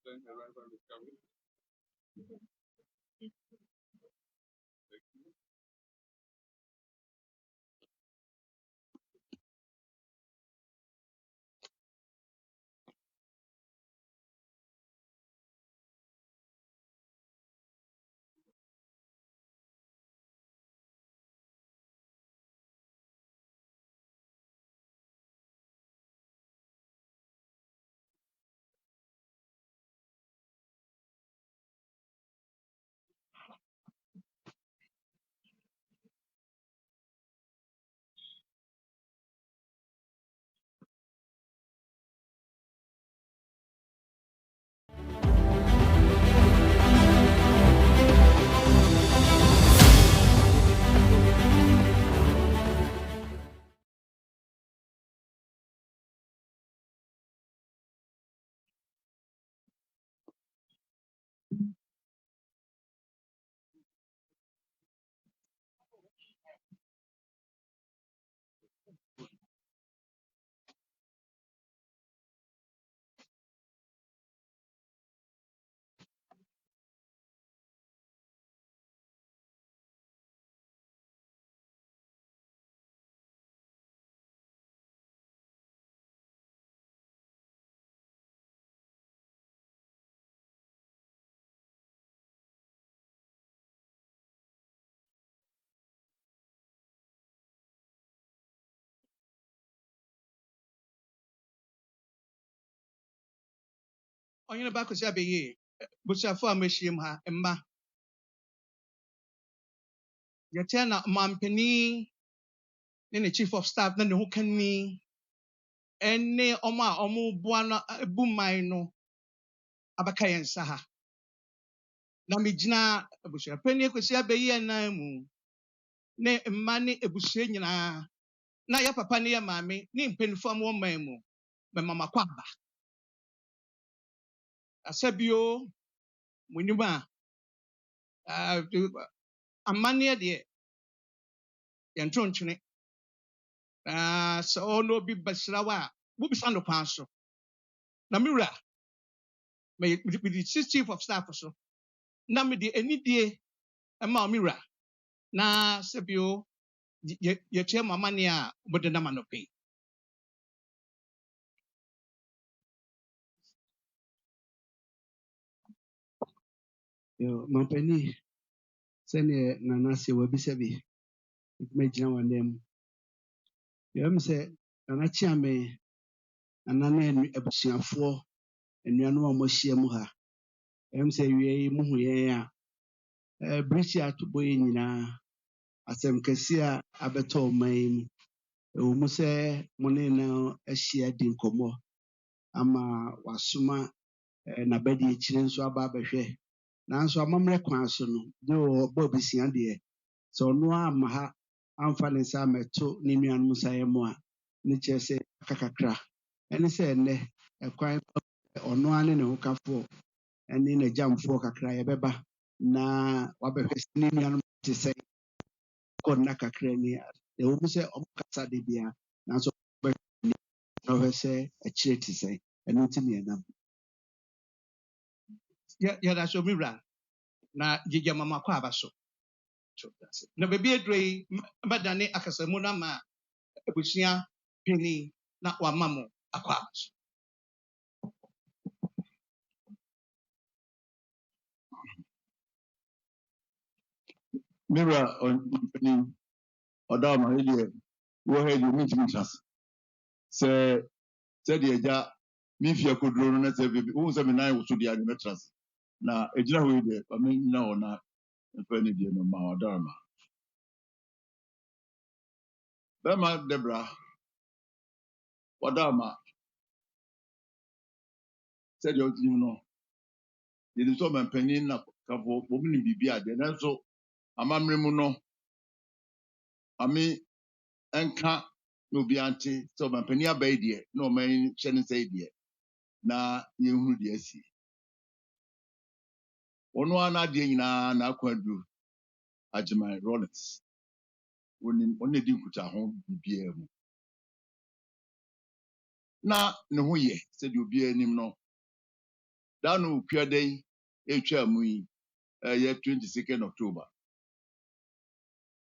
Onye ba ko sabe ye. Busafo amehiem ha emma. Ye tell na mampani ne chief of staff na ne ho kanni ene omo boa no ebuman no abaka yen sa ha. Na megyina busafani ko sabe ye nan mu. Ne emma ne ebusua nyina na ya papa ne ya maame ne mpanifo am wo man mu. Me mama kwaba. Asabio munima amane de yentontwene so no bi basrawa wo bisa no kwan so na miwura me the chief of staff so na me de anidie ma miwura na sabio ye che mama ne a bode na manope. Yo, Mampeni, sene nanasi wabisabi, mejina wandem. Yo, mse, nanachi ame, nanane ebusiafo, enuanu wa moshie muha. Yo, mse, yuye muhu ye ya. Brichi atubo ye nina, asem kesia abeto maim. Muse, mone na eshia din komo. Ama wasuma, nabedi chirenso ababehwe. Nanso amamre kwanso no, do bobi siande. So no amaha amfa ne sa meto ne nuan musa yemo a ne kyerɛ kakakra ɛne sɛ ɛnɛ ɛkwan ɔno ane ne ho kafo ɛne ne jamfo kakra yɛbɛba na wabɛhwɛ sɛ ne nuan te sɛ kɔnna kakra ni ɛwɔ mu sɛ ɔmo kasa de bia nanso bɛhwɛ na ɔhwɛ sɛ akyire te sɛ ɛno nti ne ɛnam Ya da so miwura na gege mama kwa abaso. Na bebi edrei badane akasamu na ma ebusua peni na wamamo akwa abaso. Mira on Odama here, wo head you meet me class. Say the eja me fia kodro no na say baby. Who say me na wo so dia me trust. Na ejina ho here, I mean na ona mfa ni die no ma Odama. Bema Debra Odama said you know. They do so man penin na kafo bo mu ni bibia de na so amamre mu no ami enka no bi ante so man penin abai de no man hye ne say de na yehu de asi ono ana de nyina na Konadu Agyeman Rawlings oni di nkuta ho bibia mu na ne ho ye said you be anim no Danu Kuadei, Echamui, 22nd October.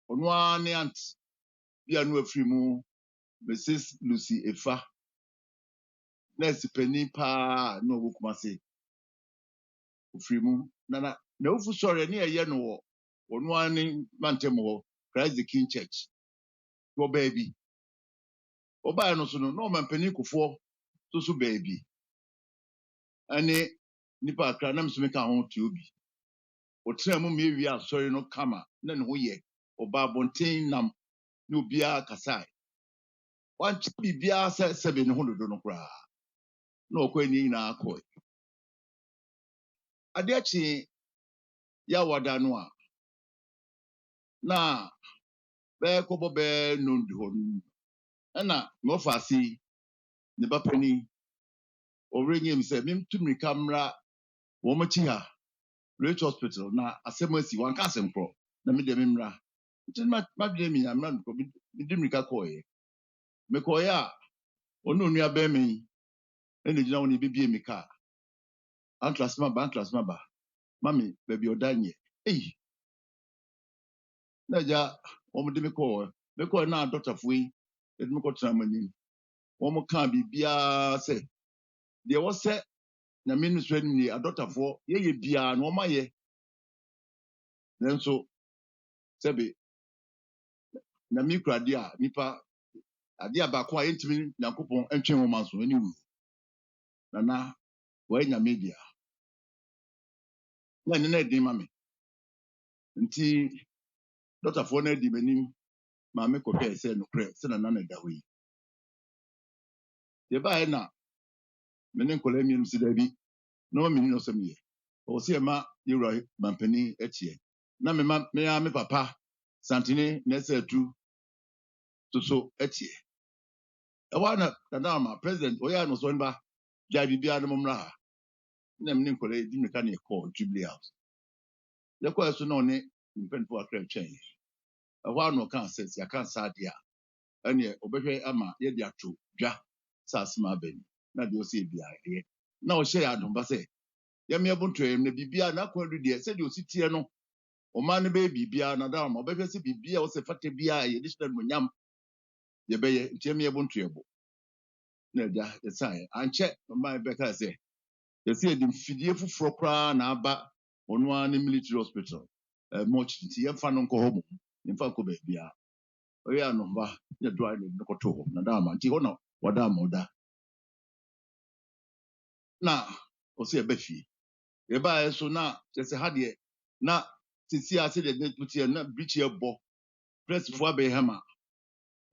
On one aunt, Bianu Frimu, Mrs. Lucy Efa, Nancy Penny Pa, no Wukumase, Frimu, Nana, no for sorry near Yano, on one Mantemo, Christ the King Church. Go baby. Oba no so no man Penny Kufo, so baby. Ane nipa akra na msome ka ho ti obi otra mu me wi asori no kama na ne ho ye oba bonten nam ne obia kasai wan chi bibia sebe ne ho dodo no kra na okwani na akọ ade achi ya wada no a na be kobo be no ndi ho na no fa si ne ba pani orenye mi se mem tumi kamera wo mo chi ha Rich Hospital na asemasi wan ka asempro na me de memra nti ma de mi amra ko mi de mi ka koye me koye a onu nua be me ene gina woni bibie mi ka antlasma ba mami baby odanye na ja o mo de me ko na doctor fuyi e de me ko tramani o mo kan bibia se de wo se na ministry ni a doctor fo ye bia na o ma ye nenso sebe na mi krade a nipa ade abako a yentimi Yakobon entwe ho manso ani wu na wa nya media na ne na din ma me nti doctor for na di benim ma me ko hwe se no kre se na na da hu yi de ba na me ne kola mi si da bi no me ni no se me o se ma yura mampani etie na me papa santini na se tu so etie e wa na ma president o ya no so nba ja bibia no mra na me ne kola di me ka ne call Jubilee House le ko so no ne mpen for akra twen e wa no kan sense ya kan sa dia ene obehwe ama ye dia to dwa sasma bani na de o se bia ye na o hye adom ba se ya me ebuntoyem na bibia na kwadu de se de o si tie no o ma ne be bibia na da ma obehwe se bibia o se fate bia ye dishna munyam ye be ye ntie me ebuntoyebo na dia ye sai anche ma be ka se ye se de mfidie fufuro kra na aba onu an military hospital much nti ye fa no nko homo ye fa ko be bia o ya no ba ye do ai no ko to na da ma nti ho no wada ma oda na o se be fi ye ba so na je se ha de na sisi ase de deputy na bridge ebo press fo abehama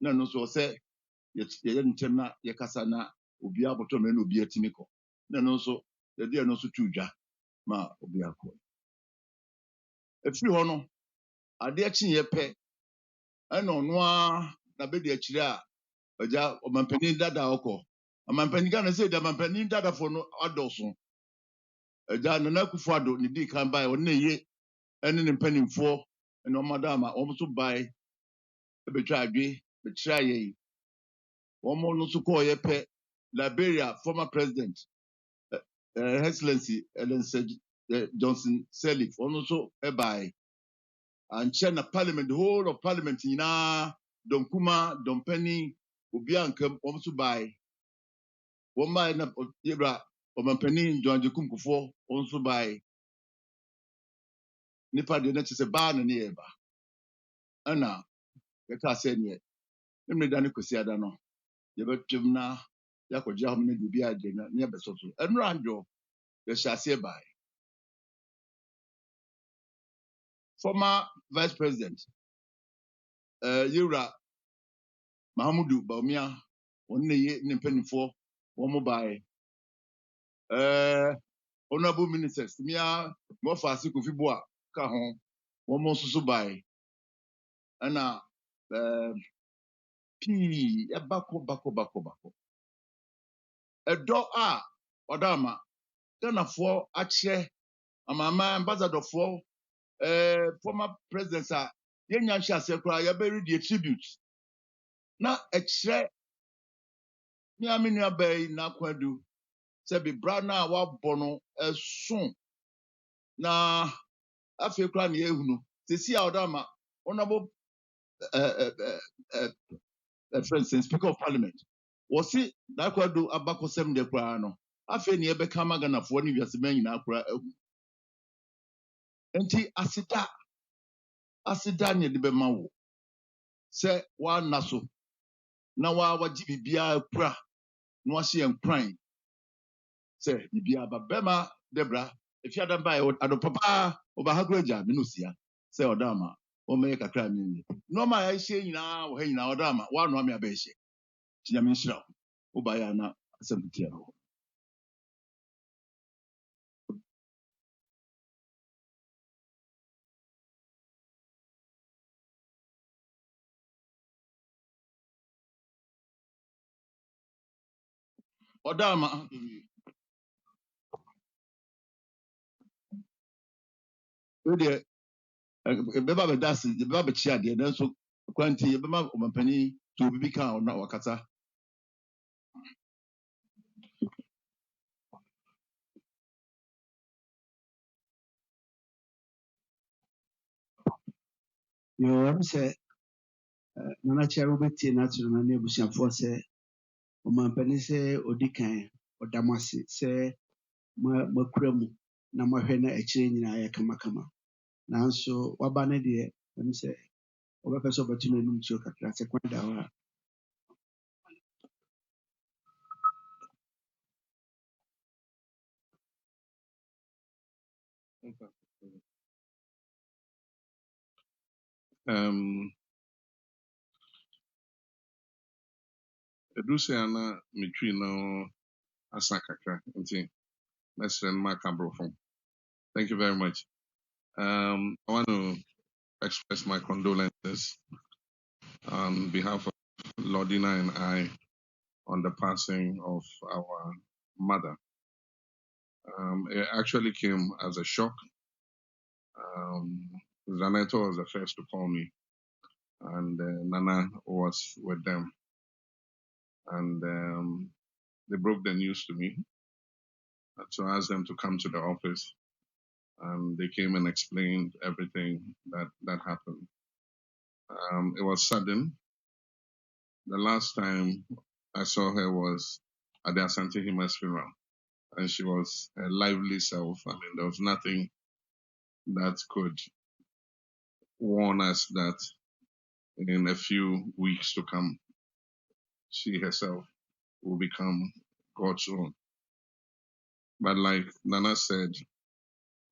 na no so se ye ntem na ye kasa na obi aboto me na obi atimiko na no so ye de no so tudwa ma obi akọ efiri ho no ade achi ye pe na ono a na be de achire a oja omampani dada okọ omampani ga na se de omampani dada fo no adoso eja na akufo ado ni di kan bai on na ye ene ne mpanimfo ene o madama o so bai betwa adwe betra ye womo no so ko ye pe Liberia former president excellency Ellen Johnson Sirleaf ono so e bai and chair na parliament the whole of parliament ina donkuma dompani obi ankam o so bai woma na yebra o mampani John Jekum Kufo on so bai nipa de na chese ba na ne yeba ana ye ka se ne emre dani kosi ada no ye betwem na yakogya hom na bibia ade na ne besoso enro anjo ye hyase bai former vice president Yura Mahamudu Baumia onne ye ne mpanimfo wo mo bai honorable ministers mia mo fa se Kofi Boa ka ho wo mo susu bai ana pi e bako edo a odama kana fo akyere amama ambassador fo former presidents a yenya hyase kra ya be read tribute na ekyere ni aminu abai na kwadu sɛ bibra no a wabɔ no ɛso na afei koraa ne yɛahu no sɛsi a ɔda ama honorable for instance speaker of parliament wɔse n'akwado abakɔsɛm deɛ koraa no afei ne yɛbɛka ama ghanafoɔ ne wiasema nyinaa koraa ahu nti aseda ne yɛde bɛma wo sɛ woana so na wagye biribiara kura na wahyɛ yɛn kran sɛ biribiara ba bɛma debra efi adam ba ado papa ɔba ha kura gya me no sia sɛ ɔda ama ɔmɛyɛ kakra me ni nneɛma a yɛahyɛ nyinaa wɔ ha nyinaa ɔda ama woanoa me abɛɛhyɛ nti nyame nhyira wo wobaeɛ a na asɛm titia hɔ ɔda ama wodeɛ bɛba bɛda ase bɛba bɛkyia adeɛ nanso kwanti yɛbɛma ɔmampanin sɛ obi bi ka a ɔna wakasa yɛwɔ sɛ nana kyerɛ wobɛtie n'atoro na ne abusuafoɔ sɛ ɔmampani sɛ ɔdi kan ɔda mo ase sɛ makura mu na mahwɛ na akyire nyinaa yɛ kamakama nanso waba no deɛ ɛm sɛ wɔbɛpɛ sɛ ɔbɛto no anom tuo kakra sɛ kwan da hɔ a Edusiana Mitrino Asakaka. That's Mark Brofon. Thank you very much. I want to express my condolences on behalf of Lordina and I on the passing of our mother. It actually came as a shock. Zaneto was the first to call me, and Nana was with them. And they broke the news to me. So I asked them to come to the office, and they came and explained everything that happened. It was sudden. The last time I saw her was at the Asante Hima's funeral, and she was a lively self. I mean, there was nothing that could warn us that in a few weeks to come, she herself will become God's own. But like Nana said,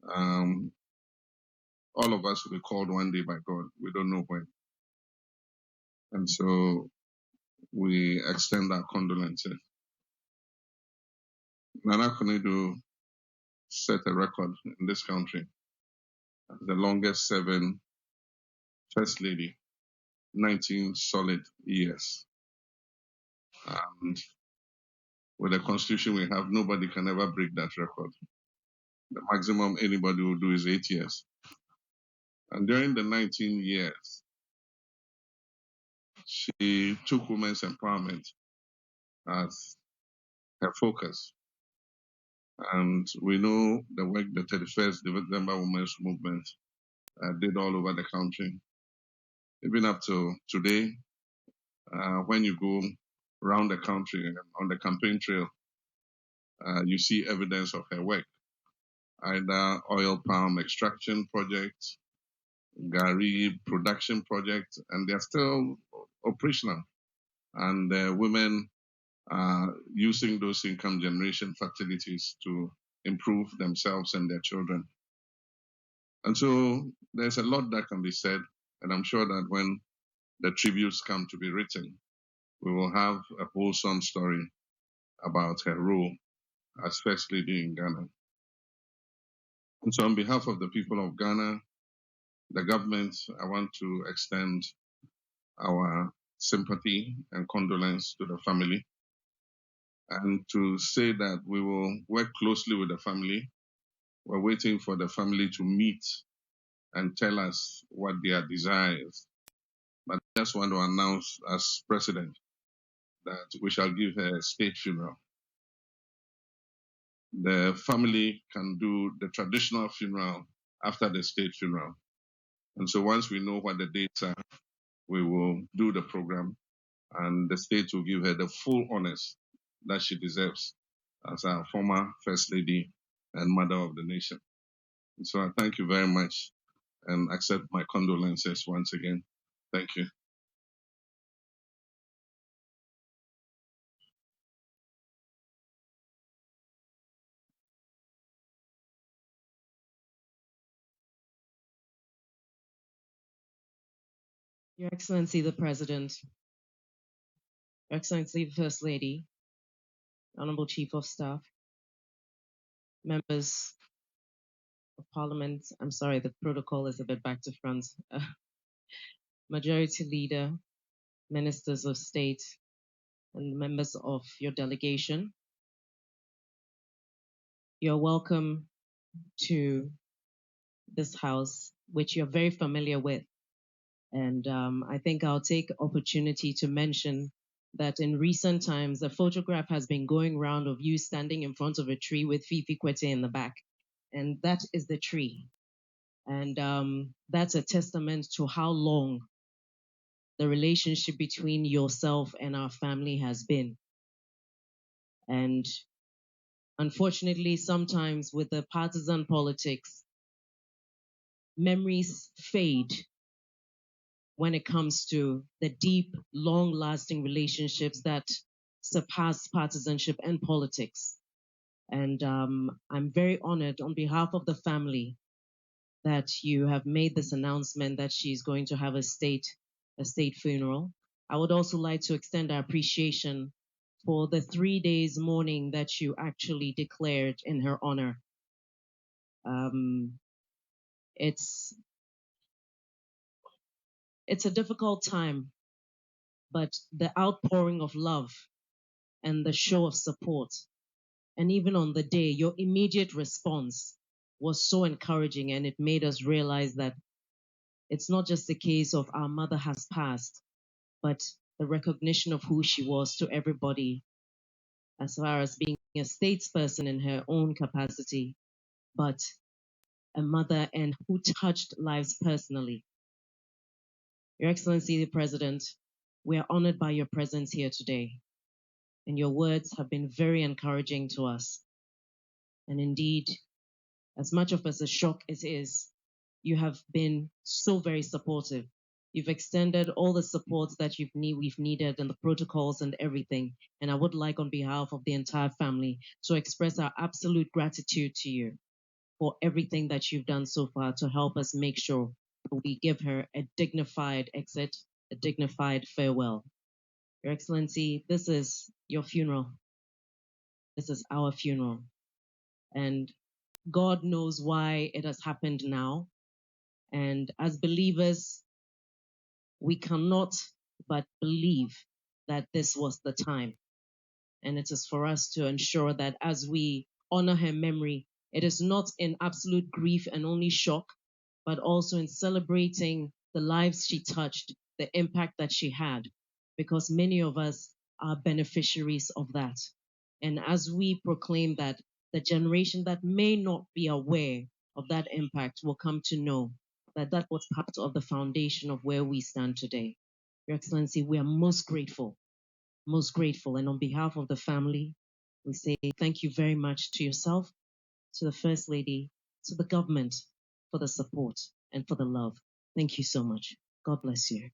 all of us will be called one day by God. We don't know when. And so we extend our condolences. Nana Konadu set a record in this country as the longest serving First Lady, 19 solid years. And with the constitution we have, nobody can ever break that record. The maximum anybody will do is 8 years. And during the 19 years, she took women's empowerment as her focus. And we know the work the 31st December Women's Movement did all over the country. Even up to today, when you go around the country and on the campaign trail, you see evidence of her work, either oil palm extraction projects, Gari production projects, and they're still operational. And women are using those income generation facilities to improve themselves and their children. And so there's a lot that can be said, and I'm sure that when the tributes come to be written, we will have a wholesome story about her role as First Lady in Ghana. And so on behalf of the people of Ghana, the government, I want to extend our sympathy and condolence to the family, and to say that we will work closely with the family. We're waiting for the family to meet and tell us what their desires. But I just want to announce as president that we shall give her a state funeral. the family can do the traditional funeral after the state funeral. And so once we know what the dates are, we will do the program, and the state will give her the full honors that she deserves as our former First Lady and Mother of the Nation. And so I thank you very much and accept my condolences once again. Thank you. Your Excellency the President, Your Excellency the First Lady, Honorable Chief of Staff, members of Parliament, I'm sorry, the protocol is a bit back to front, Majority Leader, Ministers of State, and members of your delegation. You're welcome to this house, which you're very familiar with. And I think I'll take opportunity to mention that in recent times, a photograph has been going around of you standing in front of a tree with Fifi Kwete in the back. And that is the tree. And that's a testament to how long the relationship between yourself and our family has been. And unfortunately, sometimes with the partisan politics, memories fade when it comes to the deep, long-lasting relationships that surpass partisanship and politics. And I'm very honored on behalf of the family that you have made this announcement that she's going to have a state funeral. I would also like to extend our appreciation for the 3 days mourning that you actually declared in her honor. It's a difficult time, but the outpouring of love and the show of support, and even on the day, your immediate response was so encouraging, and it made us realize that it's not just a case of our mother has passed, but the recognition of who she was to everybody, as far as being a statesperson in her own capacity, but a mother and who touched lives personally. Your Excellency the President, we are honored by your presence here today, and your words have been very encouraging to us. And indeed, as much of as a shock it is, you have been so very supportive. You've extended all the supports that we've needed and the protocols and everything. And I would like, on behalf of the entire family, to express our absolute gratitude to you for everything that you've done so far to help us make sure that we give her a dignified exit, a dignified farewell. Your Excellency, this is your funeral. This is our funeral. And God knows why it has happened now. And as believers, we cannot but believe that this was the time. And it is for us to ensure that as we honor her memory, it is not in absolute grief and only shock, but also in celebrating the lives she touched, the impact that she had, because many of us are beneficiaries of that. And as we proclaim that, the generation that may not be aware of that impact will come to know that that was part of the foundation of where we stand today. Your Excellency, we are most grateful, most grateful. And on behalf of the family, we say thank you very much to yourself, to the First Lady, to the government for the support and for the love. Thank you so much. God bless you.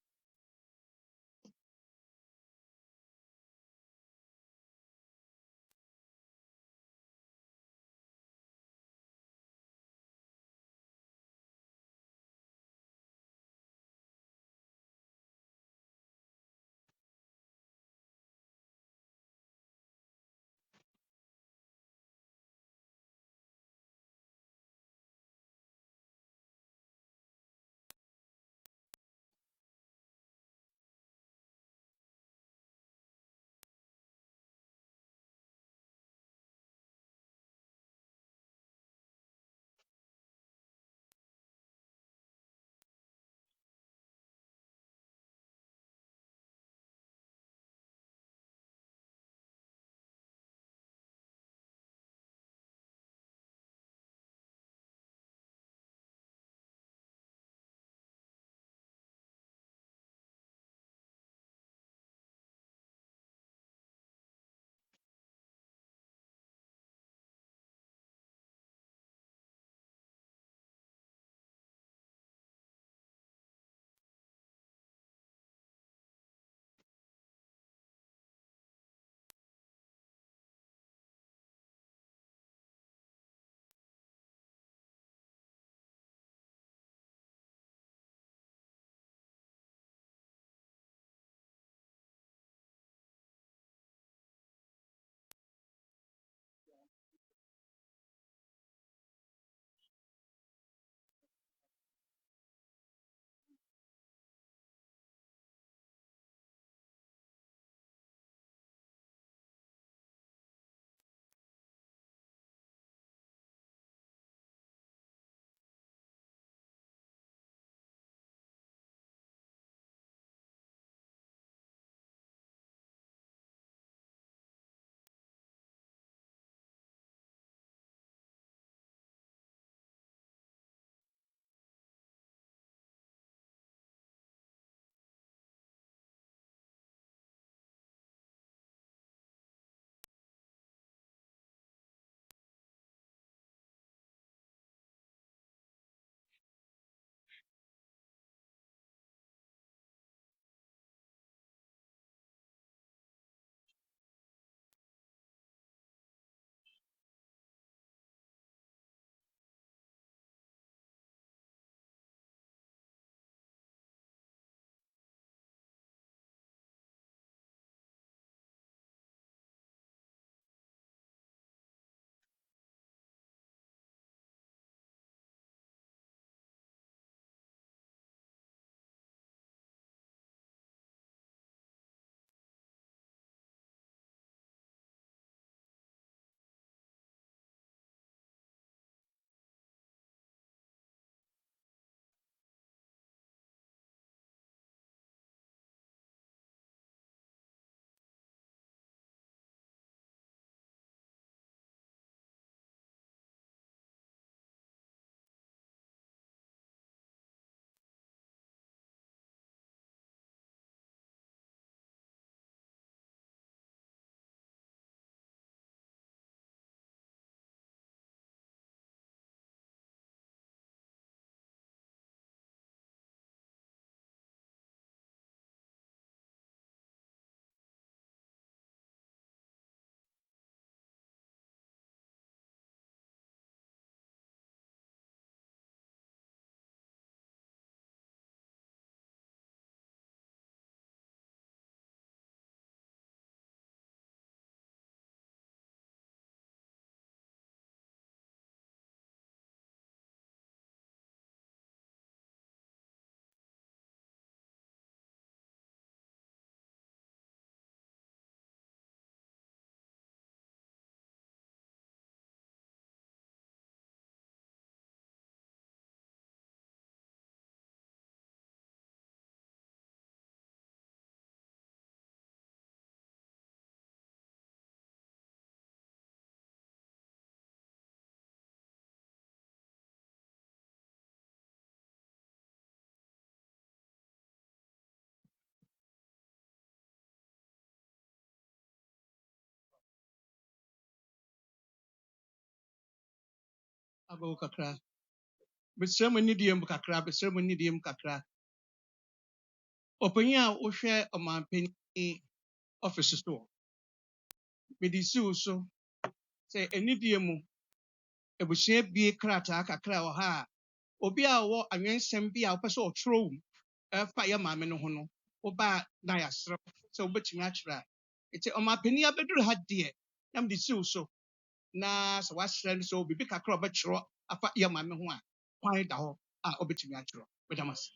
Bo kakra. Besrɛ mo nidie mu kakra, besrɛ mo nidie mu kakra. Ɔpanyin a wohwɛ ɔmanpanyin office so. Mede siw so sɛ anidie mu abusua bie krataa kakra wɔ ha a obi a ɔwɔ anwensɛm bi a wopɛ sɛ ɔtwerɛ wo ɛfa yɛ maame no ho no, woba na yɛaserɛ sɛ wobɛtumi akyerɛ a. Nti ɔmanpanyin abɛduru ha deɛ, na mede siw so na sɛ waserɛ no sɛ biribi kakra a ɔbɛkyerɛ afa yɛ maame ho a, kwan da hɔ a ɔbɛtumi akyerɛ. Meda mo ase.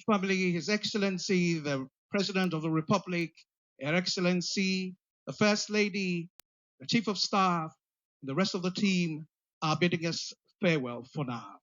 Family, His Excellency, the President of the Republic, Her Excellency, the First Lady, the Chief of Staff, and the rest of the team are bidding us farewell for now.